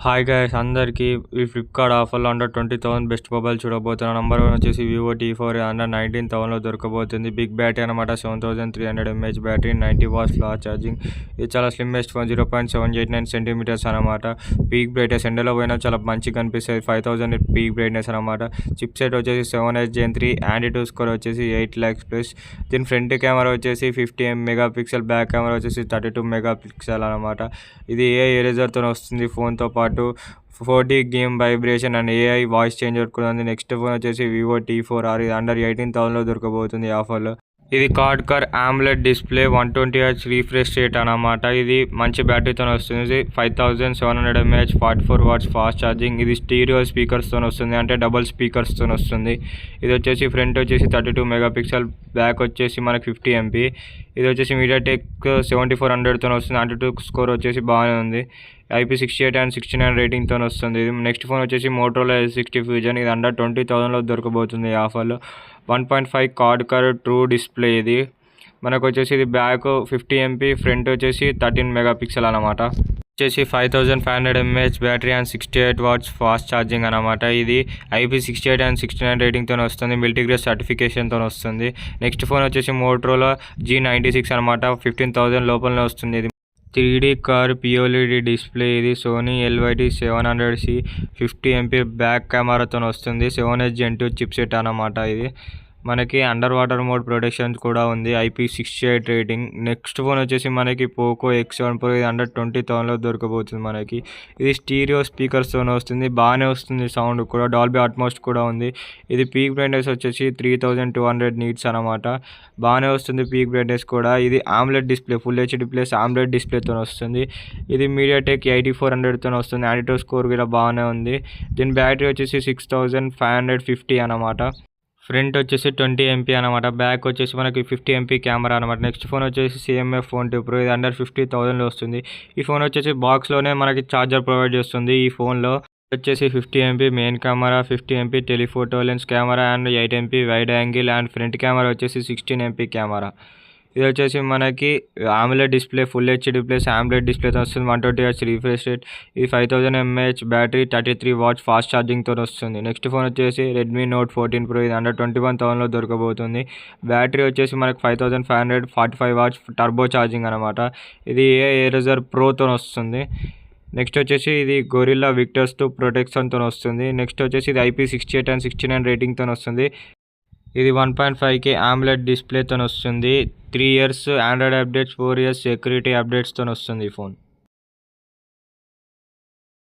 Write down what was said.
Hi guys అందరికీ ఈ Flipkart ఆఫర్లో అండర్ 20,000 బెస్ట్ మొబైల్ చూడబోతున్నా. నెంబర్ 1 వచ్చేసి వివో T4 అండర్ 19,000లో దొరకబోతుంది. బిగ్ బ్యాటరీ అనమాట, 7300 mAh battery, 90 watts fast charging. ఇది చాలా స్లిమ్మెస్ట్ ఫోన్, 0.789 సెంటీమీటర్స్ అనమాట. పీక్ బ్రైట్నెస్ ఎండలో పోయినా చాలా మంచిగా కనిపిస్తుంది. 5000 పీక్ బ్రైట్నెస్ అనమాట. చిప్ సెట్ వచ్చేసి 7H Gen 3, Antutu స్కోర్ వచ్చేసి 8 lakhs ప్లస్. దీని ఫ్రంట్ కెమెరా వచ్చేసి 50 మెగాపిక్సెల్, బ్యాక్ కెమెరా వచ్చేసి 32 మెగాపిక్సెల్ అనమాట. ఇది ఏ ఎరేజర్తో వస్తుంది. ఫోన్తో పాటు 4D game vibration and AI voice changer కూడా ఉంది. నెక్స్ట్ ఫోన్ వచ్చేసి వివో T4R, ఇది అండర్ 18,000లో దొరకబోతుంది ఆఫర్లో. ఇది కార్డ్ కర్ AMOLED display, 120Hz refresh rate అనమాట. ఇది మంచి బ్యాటరీతో వస్తుంది. 5700 mAh, 44 వాట్స్ ఫాస్ట్ ఛార్జింగ్. ఇది స్టీరియో స్పీకర్స్తో వస్తుంది, అంటే డబుల్ స్పీకర్స్తో వస్తుంది. ఇది వచ్చేసి ఫ్రంట్ వచ్చేసి 32 మెగాపిక్సెల్, బ్యాక్ వచ్చేసి మనకి 50 MP. ఇది వచ్చేసి MediaTek 7400తో వస్తుంది. Antutu స్కోర్ వచ్చేసి బాగానే ఉంది. IP68 and 69 రేటింగ్తో వస్తుంది. ఇది నెక్స్ట్ ఫోన్ వచ్చేసి Motorola L60 Fusion, ఇది అండర్ 20,000లో దొరకబోతుంది ఈ ఆఫర్లో. 1.5 కార్డ్ కర్ ట్రూ డిస్ప్లే. ఇది మనకు వచ్చేసి ఇది బ్యాక్ 50 MP, ఫ్రంట్ వచ్చేసి 13 మెగాపిక్సెల్ అనమాట. వచ్చేసి 5500 mAh battery and 68 watts fast charging అనమాట. ఇది IP68 and 69 రేటింగ్తో వస్తుంది. మిలిటరీ సర్టిఫికేషన్తో వస్తుంది. నెక్స్ట్ ఫోన్ వచ్చేసి Motorola G96 అనమాట. 15,000 లోపలనే వస్తుంది. ఇది 3D కర్వ్ POLED డిస్ప్లే. ఇది Sony LYT 700C, 50 MP back కెమెరాతో వస్తుంది. 7H Gen 2 చిప్ సెట్ అనమాట. ఇది మనకి అండర్ వాటర్ మోడ్ ప్రొటెక్షన్ కూడా ఉంది. IP68 rating. నెక్స్ట్ ఫోన్ వచ్చేసి మనకి పోకో X7 Pro, ఇది అండర్ 20,000లో దొరకబోతుంది మనకి. ఇది స్టీరియో స్పీకర్స్తో వస్తుంది, బాగానే వస్తుంది సౌండ్ కూడా. డాల్బీ అట్మోస్ కూడా ఉంది. ఇది పీక్ బ్రైట్నెస్ వచ్చేసి 3200 నీట్స్ అనమాట. బాగానే వస్తుంది పీక్ బ్రైట్నెస్ కూడా. ఇది AMOLED display, full HD plus AMOLED డిస్ప్లేతో వస్తుంది. ఇది MediaTek 8400తో వస్తుంది. Antutu స్కోర్ కూడా బాగానే ఉంది. దీని బ్యాటరీ వచ్చేసి 6550 అనమాట. ఫ్రంట్ వచ్చేసి 20 MP అనమాట. బ్యాక్ వచ్చేసి మనకి 50 MP కెమెరా అనమాట. నెక్స్ట్ ఫోన్ వచ్చేసి CMF Phone 2 Pro, ఇది అండర్ 50,000లో వస్తుంది. ఈ ఫోన్ వచ్చేసి బాక్స్లోనే మనకి ఛార్జర్ ప్రొవైడ్ చేస్తుంది. ఈ ఫోన్లో వచ్చేసి 50 MP main camera, 50 MP telephoto lens camera and 8 MP wide angle, and front camera వచ్చేసి 16 MP కెమెరా. ఇది వచ్చేసి మనకి AMOLED display, full HD plus AMOLED డిస్ప్లేతో వస్తుంది. 120Hz refresh rate. ఇది 5000 mAh బ్యాటరీ, 33 వాట్స్ ఫాస్ట్ ఛార్జింగ్తో వస్తుంది. నెక్స్ట్ ఫోన్ వచ్చేసి Redmi Note 14 Pro, ఇది under 21,000లో దొరకబోతుంది. Battery వచ్చేసి మనకి 5500, 45 వాట్స్ టర్బో ఛార్జింగ్ అనమాట. ఇది ఎరేజర్ ప్రోతో వస్తుంది. నెక్స్ట్ వచ్చేసి ఇది గొరిల్లా విక్టర్స్ 2 ప్రొటెక్షన్తో వస్తుంది. నెక్స్ట్ వచ్చేసి ఇది IP68 and 69 రేటింగ్తో వస్తుంది. ఇది 1.5K AMOLED డిస్ప్లేతో వస్తుంది. 3 years Android updates, 4 years security అప్డేట్స్తో వస్తుంది ఈ ఫోన్.